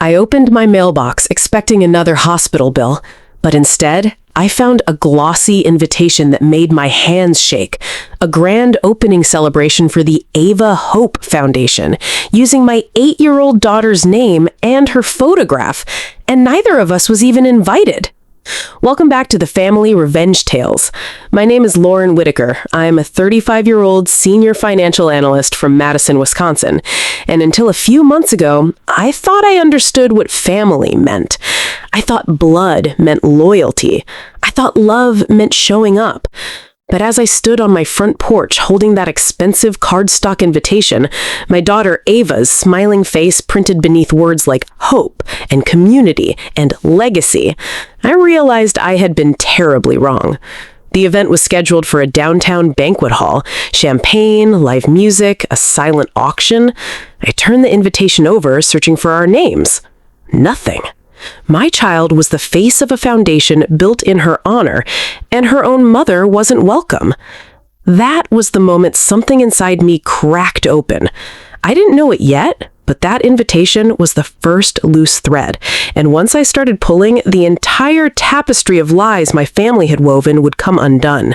I opened my mailbox expecting another hospital bill, but instead, I found a glossy invitation that made my hands shake. A grand opening celebration for the Ava Hope Foundation, using my 8-year-old daughter's name and her photograph, and neither of us was even invited. Welcome back to the Family Revenge Tales. My name is Lauren Whitaker. I am a 35-year-old senior financial analyst from Madison, Wisconsin. And until a few months ago, I thought I understood what family meant. I thought blood meant loyalty. I thought love meant showing up. But as I stood on my front porch holding that expensive cardstock invitation, my daughter Ava's smiling face printed beneath words like hope and community and legacy, I realized I had been terribly wrong. The event was scheduled for a downtown banquet hall, champagne, live music, a silent auction. I turned the invitation over, searching for our names. Nothing. My child was the face of a foundation built in her honor, and her own mother wasn't welcome. That was the moment something inside me cracked open. I didn't know it yet, but that invitation was the first loose thread, and once I started pulling, the entire tapestry of lies my family had woven would come undone.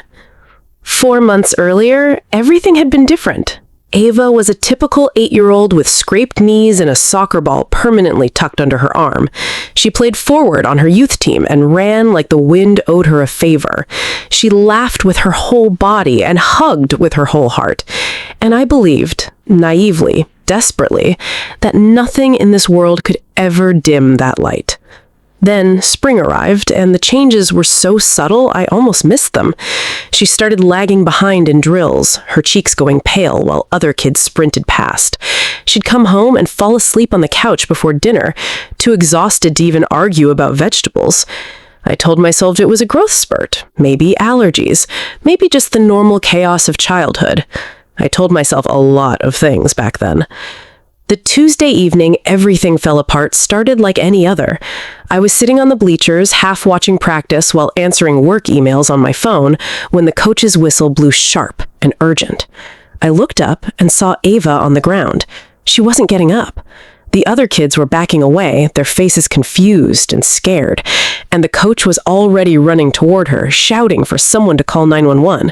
4 months earlier, everything had been different. Ava was a typical 8-year-old with scraped knees and a soccer ball permanently tucked under her arm. She played forward on her youth team and ran like the wind owed her a favor. She laughed with her whole body and hugged with her whole heart. And I believed, naively, desperately, that nothing in this world could ever dim that light. Then spring arrived, and the changes were so subtle I almost missed them. She started lagging behind in drills, her cheeks going pale while other kids sprinted past. She'd come home and fall asleep on the couch before dinner, too exhausted to even argue about vegetables. I told myself it was a growth spurt, maybe allergies, maybe just the normal chaos of childhood. I told myself a lot of things back then. The Tuesday evening everything fell apart started like any other. I was sitting on the bleachers, half watching practice while answering work emails on my phone when the coach's whistle blew sharp and urgent. I looked up and saw Ava on the ground. She wasn't getting up. The other kids were backing away, their faces confused and scared, and the coach was already running toward her, shouting for someone to call 911.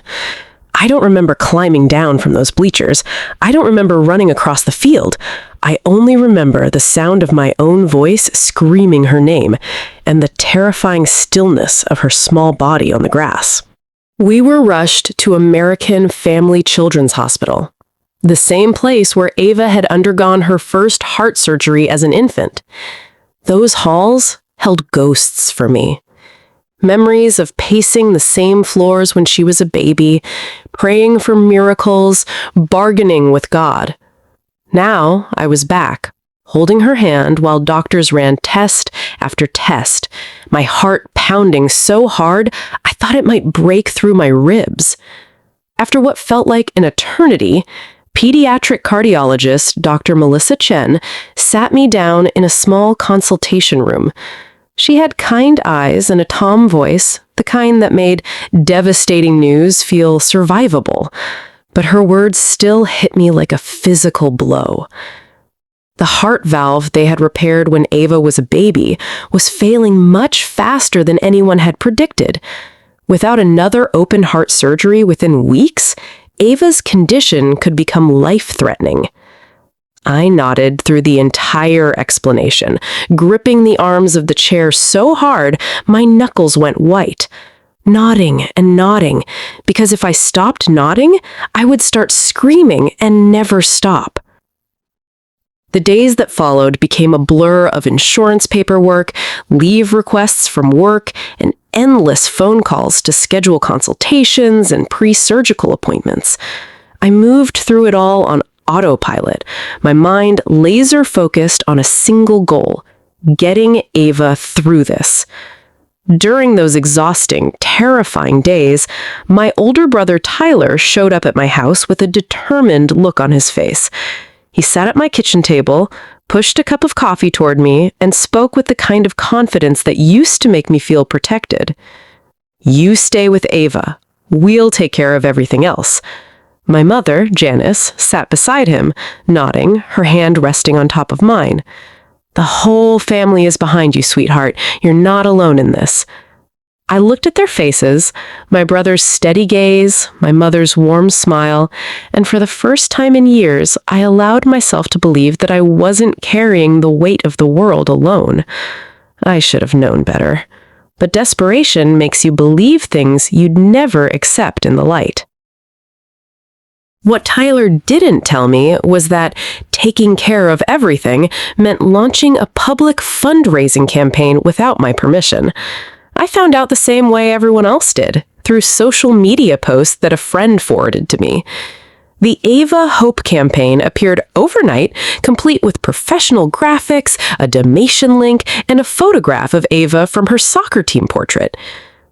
I don't remember climbing down from those bleachers. I don't remember running across the field. I only remember the sound of my own voice screaming her name and the terrifying stillness of her small body on the grass. We were rushed to American Family Children's Hospital, the same place where Ava had undergone her first heart surgery as an infant. Those halls held ghosts for me. Memories of pacing the same floors when she was a baby, praying for miracles, bargaining with God. Now I was back, holding her hand while doctors ran test after test, my heart pounding so hard I thought it might break through my ribs. After what felt like an eternity, pediatric cardiologist Dr. Melissa Chen sat me down in a small consultation room. She had kind eyes and a calm voice, the kind that made devastating news feel survivable. But her words still hit me like a physical blow. The heart valve they had repaired when Ava was a baby was failing much faster than anyone had predicted. Without another open heart surgery within weeks, Ava's condition could become life-threatening. I nodded through the entire explanation, gripping the arms of the chair so hard my knuckles went white. Nodding and nodding, because if I stopped nodding, I would start screaming and never stop. The days that followed became a blur of insurance paperwork, leave requests from work, and endless phone calls to schedule consultations and pre-surgical appointments. I moved through it all on autopilot, my mind laser-focused on a single goal, getting Ava through this. During those exhausting, terrifying days, my older brother Tyler showed up at my house with a determined look on his face. He sat at my kitchen table, pushed a cup of coffee toward me, and spoke with the kind of confidence that used to make me feel protected. "You stay with Ava. We'll take care of everything else." My mother, Janice, sat beside him, nodding, her hand resting on top of mine. "The whole family is behind you, sweetheart. You're not alone in this." I looked at their faces, my brother's steady gaze, my mother's warm smile, and for the first time in years, I allowed myself to believe that I wasn't carrying the weight of the world alone. I should have known better. But desperation makes you believe things you'd never accept in the light. What Tyler didn't tell me was that taking care of everything meant launching a public fundraising campaign without my permission. I found out the same way everyone else did, through social media posts that a friend forwarded to me. The Ava Hope campaign appeared overnight, complete with professional graphics, a donation link, and a photograph of Ava from her soccer team portrait.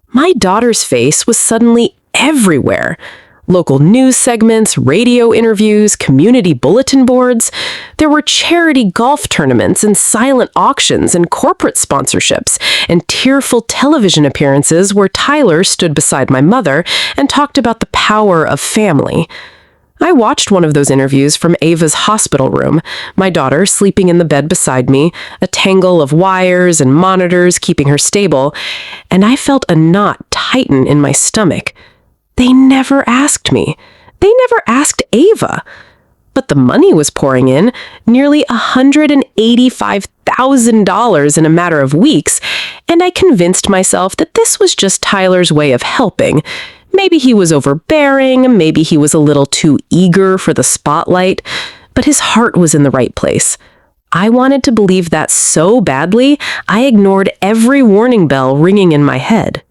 My daughter's face was suddenly everywhere. Local news segments, radio interviews, community bulletin boards. There were charity golf tournaments and silent auctions and corporate sponsorships and tearful television appearances where Tyler stood beside my mother and talked about the power of family. I watched one of those interviews from Ava's hospital room, my daughter sleeping in the bed beside me, a tangle of wires and monitors keeping her stable, and I felt a knot tighten in my stomach. They never asked me. They never asked Ava. But the money was pouring in, nearly $185,000 in a matter of weeks, and I convinced myself that this was just Tyler's way of helping. Maybe he was overbearing, maybe he was a little too eager for the spotlight, but his heart was in the right place. I wanted to believe that so badly, I ignored every warning bell ringing in my head.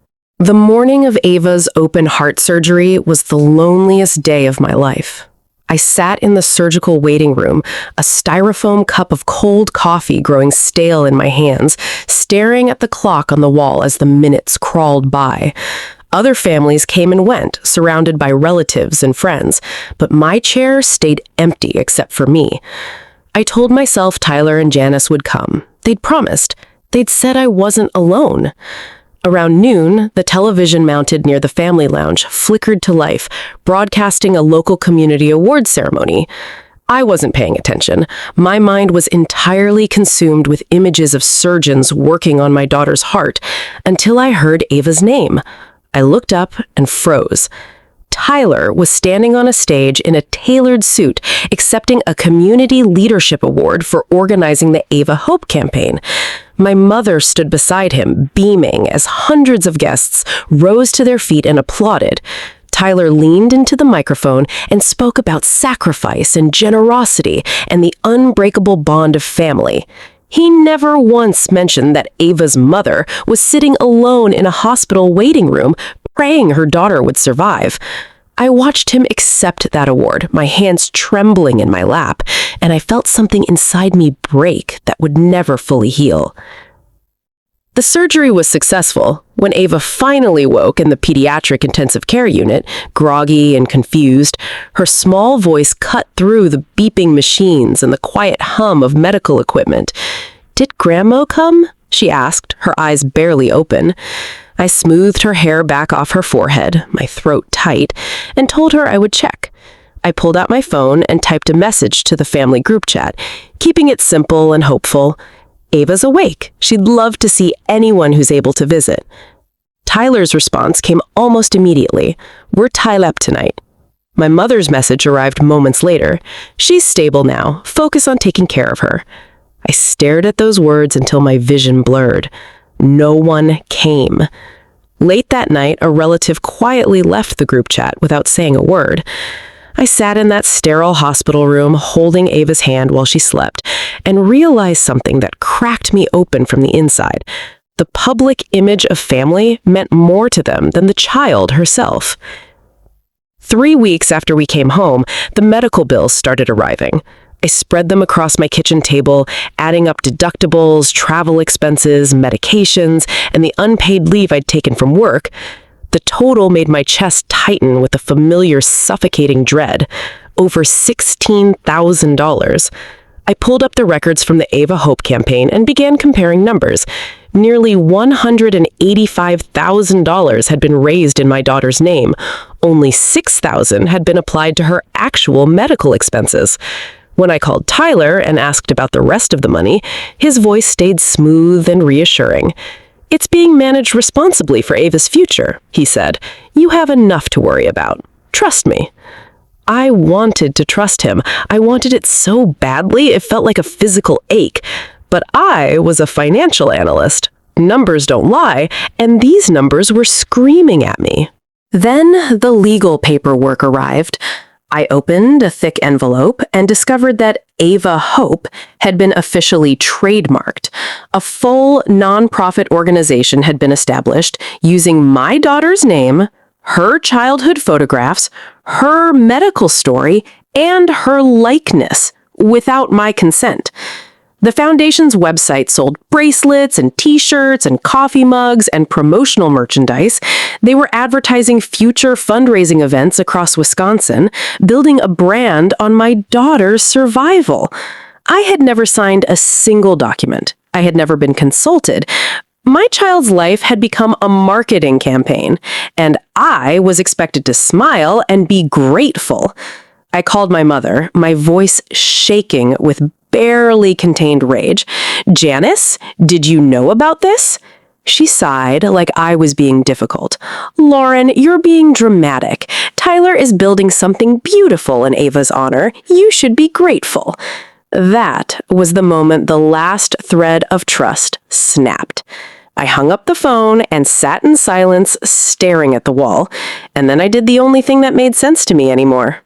The morning of Ava's open heart surgery was the loneliest day of my life. I sat in the surgical waiting room, a styrofoam cup of cold coffee growing stale in my hands, staring at the clock on the wall as the minutes crawled by. Other families came and went, surrounded by relatives and friends, but my chair stayed empty except for me. I told myself Tyler and Janice would come. They'd promised. They'd said I wasn't alone. Around noon, the television mounted near the family lounge flickered to life, broadcasting a local community awards ceremony. I wasn't paying attention. My mind was entirely consumed with images of surgeons working on my daughter's heart until I heard Ava's name. I looked up and froze. Tyler was standing on a stage in a tailored suit, accepting a community leadership award for organizing the Ava Hope campaign. My mother stood beside him, beaming, as hundreds of guests rose to their feet and applauded. Tyler leaned into the microphone and spoke about sacrifice and generosity and the unbreakable bond of family. He never once mentioned that Ava's mother was sitting alone in a hospital waiting room, praying her daughter would survive. I watched him accept that award, my hands trembling in my lap, and I felt something inside me break that would never fully heal. The surgery was successful. When Ava finally woke in the pediatric intensive care unit, groggy and confused, her small voice cut through the beeping machines and the quiet hum of medical equipment. "Did Grandma come?" she asked, her eyes barely open. I smoothed her hair back off her forehead, my throat tight, and told her I would check. I pulled out my phone and typed a message to the family group chat, keeping it simple and hopeful. "Ava's awake. She'd love to see anyone who's able to visit." Tyler's response came almost immediately. "We're tied up tonight." My mother's message arrived moments later. "She's stable now. Focus on taking care of her." I stared at those words until my vision blurred. No one came. Late that night, a relative quietly left the group chat without saying a word. I sat in that sterile hospital room holding Ava's hand while she slept and realized something that cracked me open from the inside. The public image of family meant more to them than the child herself. 3 weeks after we came home, the medical bills started arriving. I spread them across my kitchen table, adding up deductibles, travel expenses, medications, and the unpaid leave I'd taken from work. The total made my chest tighten with a familiar suffocating dread. Over $16,000. I pulled up the records from the Ava Hope campaign and began comparing numbers. Nearly $185,000 had been raised in my daughter's name. Only $6,000 had been applied to her actual medical expenses. When I called Tyler and asked about the rest of the money, his voice stayed smooth and reassuring. "It's being managed responsibly for Ava's future," he said. "You have enough to worry about. Trust me." I wanted to trust him. I wanted it so badly, it felt like a physical ache. But I was a financial analyst. Numbers don't lie, and these numbers were screaming at me. Then the legal paperwork arrived. I opened a thick envelope and discovered that Ava Hope had been officially trademarked. A full nonprofit organization had been established using my daughter's name, her childhood photographs, her medical story, and her likeness without my consent. The foundation's website sold bracelets and t-shirts and coffee mugs and promotional merchandise. They were advertising future fundraising events across Wisconsin, building a brand on my daughter's survival. I had never signed a single document. I had never been consulted. My child's life had become a marketing campaign, and I was expected to smile and be grateful. I called my mother, my voice shaking with barely contained rage. "Janice, did you know about this?" She sighed like I was being difficult. "Lauren, you're being dramatic. Tyler is building something beautiful in Ava's honor. You should be grateful." That was the moment the last thread of trust snapped. I hung up the phone and sat in silence, staring at the wall. And then I did the only thing that made sense to me anymore.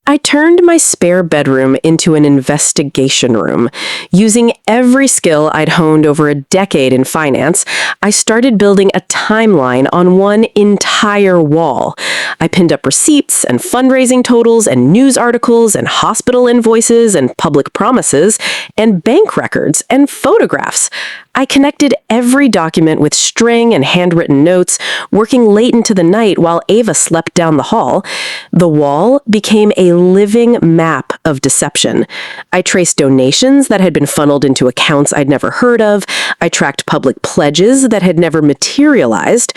I turned my spare bedroom into an investigation room. Using every skill I'd honed over a decade in finance, I started building a timeline on one entire wall. I pinned up receipts and fundraising totals and news articles and hospital invoices and public promises and bank records and photographs. I connected every document with string and handwritten notes, working late into the night while Ava slept down the hall. The wall became a living map of deception. I traced donations that had been funneled into accounts I'd never heard of. I tracked public pledges that had never materialized.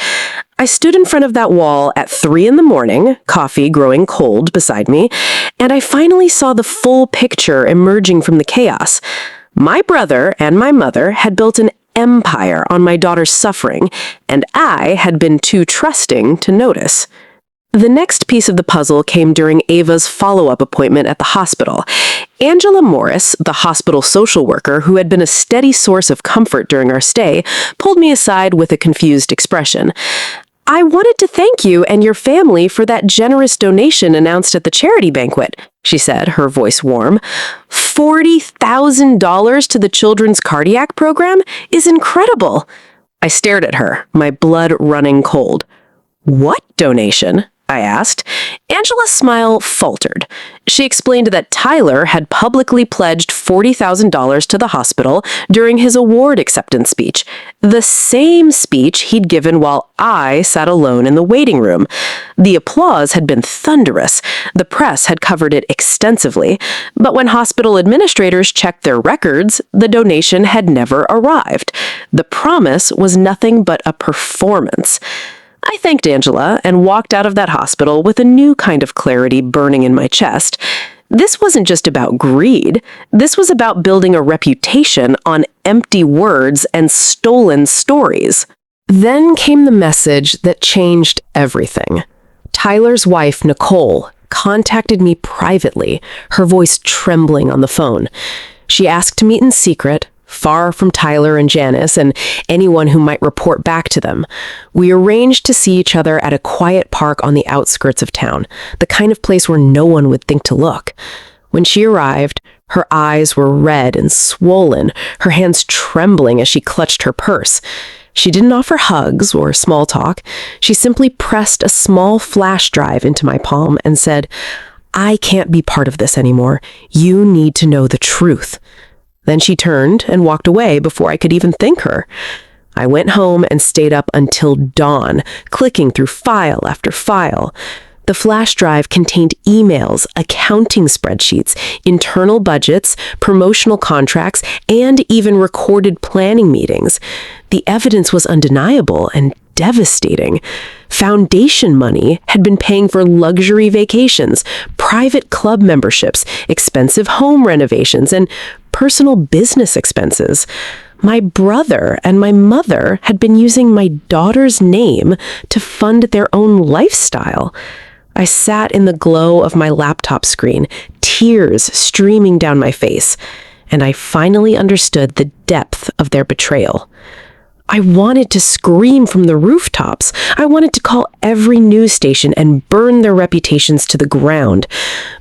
I stood in front of that wall at 3 a.m, coffee growing cold beside me, and I finally saw the full picture emerging from the chaos. My brother and my mother had built an empire on my daughter's suffering, and I had been too trusting to notice. The next piece of the puzzle came during Ava's follow-up appointment at the hospital. Angela Morris, the hospital social worker who had been a steady source of comfort during our stay, pulled me aside with a confused expression. "I wanted to thank you and your family for that generous donation announced at the charity banquet," she said, her voice warm. $40,000 to the Children's Cardiac Program is incredible. I stared at her, my blood running cold. "What donation?" I asked. Angela's smile faltered. She explained that Tyler had publicly pledged $40,000 to the hospital during his award acceptance speech, the same speech he'd given while I sat alone in the waiting room. The applause had been thunderous. The press had covered it extensively, but when hospital administrators checked their records, the donation had never arrived. The promise was nothing but a performance. I thanked Angela and walked out of that hospital with a new kind of clarity burning in my chest. This wasn't just about greed. This was about building a reputation on empty words and stolen stories. Then came the message that changed everything. Tyler's wife, Nicole, contacted me privately, her voice trembling on the phone. She asked to meet in secret, far from Tyler and Janice and anyone who might report back to them. We arranged to see each other at a quiet park on the outskirts of town, the kind of place where no one would think to look. When she arrived, her eyes were red and swollen, her hands trembling as she clutched her purse. She didn't offer hugs or small talk. She simply pressed a small flash drive into my palm and said, "I can't be part of this anymore. You need to know the truth." Then she turned and walked away before I could even thank her. I went home and stayed up until dawn, clicking through file after file. The flash drive contained emails, accounting spreadsheets, internal budgets, promotional contracts, and even recorded planning meetings. The evidence was undeniable and devastating. Foundation money had been paying for luxury vacations, private club memberships, expensive home renovations, and personal business expenses. My brother and my mother had been using my daughter's name to fund their own lifestyle. I sat in the glow of my laptop screen, tears streaming down my face, and I finally understood the depth of their betrayal. I wanted to scream from the rooftops. I wanted to call every news station and burn their reputations to the ground.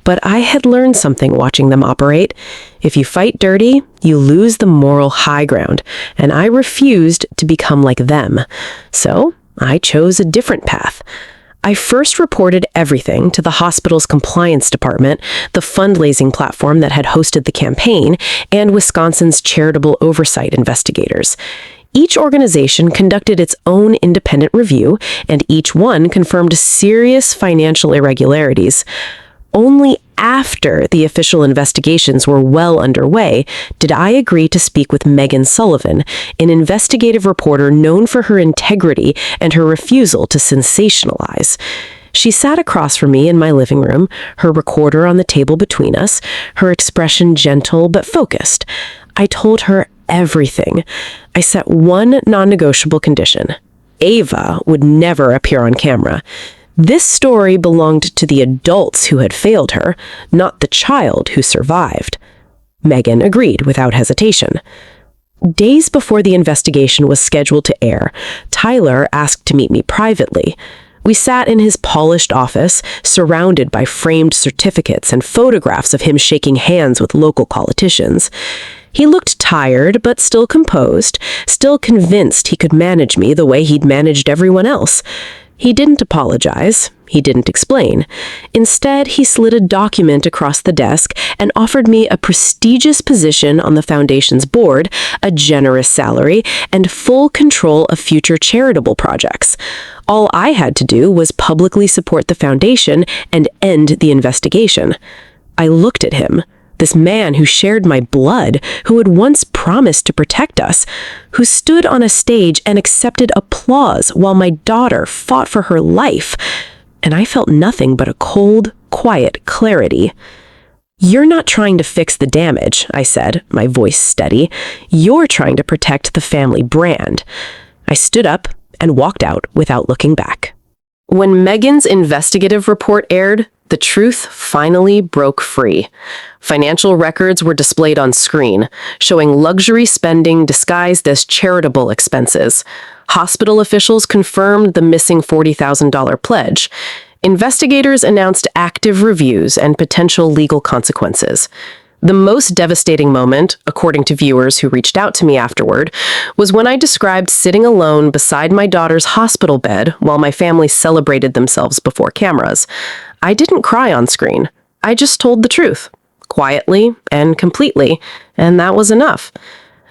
But I had learned something watching them operate. If you fight dirty, you lose the moral high ground, and I refused to become like them. So I chose a different path. I first reported everything to the hospital's compliance department, the fundraising platform that had hosted the campaign, and Wisconsin's charitable oversight investigators. Each organization conducted its own independent review, and each one confirmed serious financial irregularities. Only after the official investigations were well underway did I agree to speak with Megan Sullivan, an investigative reporter known for her integrity and her refusal to sensationalize. She sat across from me in my living room, her recorder on the table between us, her expression gentle but focused. I told her everything. I set one non-negotiable condition. Ava would never appear on camera. This story belonged to the adults who had failed her, not the child who survived. Megan agreed without hesitation. Days before the investigation was scheduled to air, Tyler asked to meet me privately. We sat in his polished office, surrounded by framed certificates and photographs of him shaking hands with local politicians. He looked tired, but still composed, still convinced he could manage me the way he'd managed everyone else. He didn't apologize. He didn't explain. Instead, he slid a document across the desk and offered me a prestigious position on the foundation's board, a generous salary, and full control of future charitable projects. All I had to do was publicly support the foundation and end the investigation. I looked at him. This man who shared my blood, who had once promised to protect us, who stood on a stage and accepted applause while my daughter fought for her life. And I felt nothing but a cold, quiet clarity. "You're not trying to fix the damage," I said, my voice steady. "You're trying to protect the family brand." I stood up and walked out without looking back. When Megan's investigative report aired, the truth finally broke free. Financial records were displayed on screen, showing luxury spending disguised as charitable expenses. Hospital officials confirmed the missing $40,000 pledge. Investigators announced active reviews and potential legal consequences. The most devastating moment, according to viewers who reached out to me afterward, was when I described sitting alone beside my daughter's hospital bed while my family celebrated themselves before cameras. I didn't cry on screen. I just told the truth, quietly and completely, and that was enough.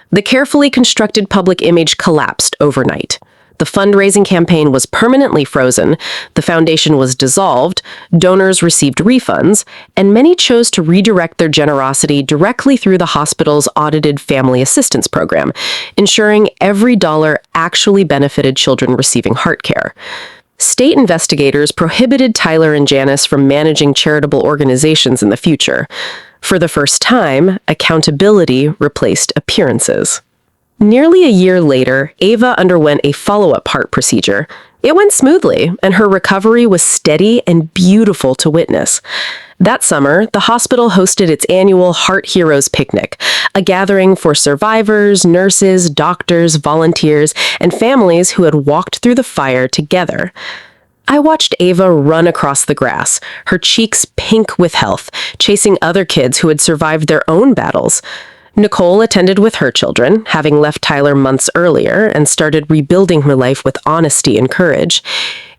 The carefully constructed public image collapsed overnight. The fundraising campaign was permanently frozen, the foundation was dissolved, donors received refunds, and many chose to redirect their generosity directly through the hospital's audited family assistance program, ensuring every dollar actually benefited children receiving heart care. State investigators prohibited Tyler and Janice from managing charitable organizations in the future. For the first time, accountability replaced appearances. Nearly a year later, Ava underwent a follow-up heart procedure. It went smoothly, and her recovery was steady and beautiful to witness. That summer, the hospital hosted its annual Heart Heroes Picnic, a gathering for survivors, nurses, doctors, volunteers, and families who had walked through the fire together. I watched Ava run across the grass, her cheeks pink with health, chasing other kids who had survived their own battles. Nicole attended with her children, having left Tyler months earlier, and started rebuilding her life with honesty and courage.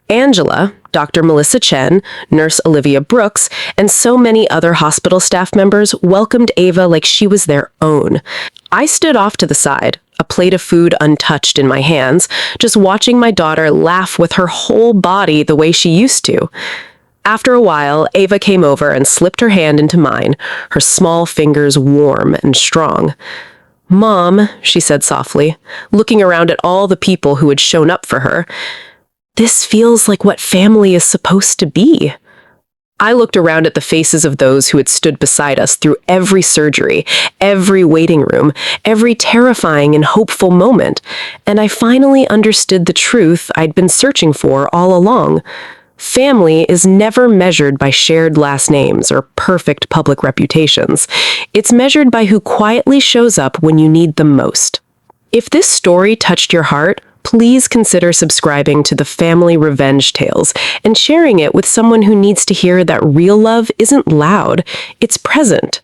Angela, Dr. Melissa Chen, Nurse Olivia Brooks, and so many other hospital staff members welcomed Ava like she was their own. I stood off to the side, a plate of food untouched in my hands, just watching my daughter laugh with her whole body the way she used to. After a while, Ava came over and slipped her hand into mine, her small fingers warm and strong. "Mom," she said softly, looking around at all the people who had shown up for her, "this feels like what family is supposed to be." I looked around at the faces of those who had stood beside us through every surgery, every waiting room, every terrifying and hopeful moment, and I finally understood the truth I'd been searching for all along. Family is never measured by shared last names or perfect public reputations. It's measured by who quietly shows up when you need them most. If this story touched your heart, please consider subscribing to the Family Revenge Tales and sharing it with someone who needs to hear that real love isn't loud, it's present.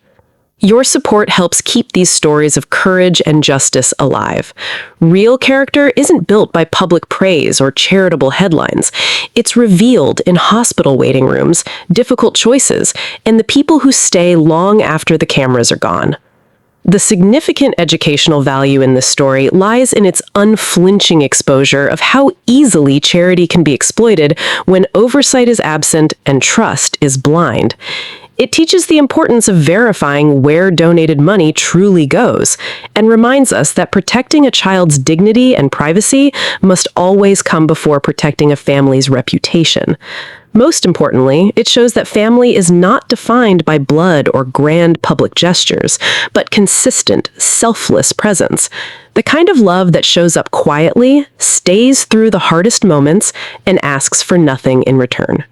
Your support helps keep these stories of courage and justice alive. Real character isn't built by public praise or charitable headlines. It's revealed in hospital waiting rooms, difficult choices, and the people who stay long after the cameras are gone. The significant educational value in this story lies in its unflinching exposure of how easily charity can be exploited when oversight is absent and trust is blind. It teaches the importance of verifying where donated money truly goes, and reminds us that protecting a child's dignity and privacy must always come before protecting a family's reputation. Most importantly, it shows that family is not defined by blood or grand public gestures, but consistent, selfless presence. The kind of love that shows up quietly, stays through the hardest moments, and asks for nothing in return.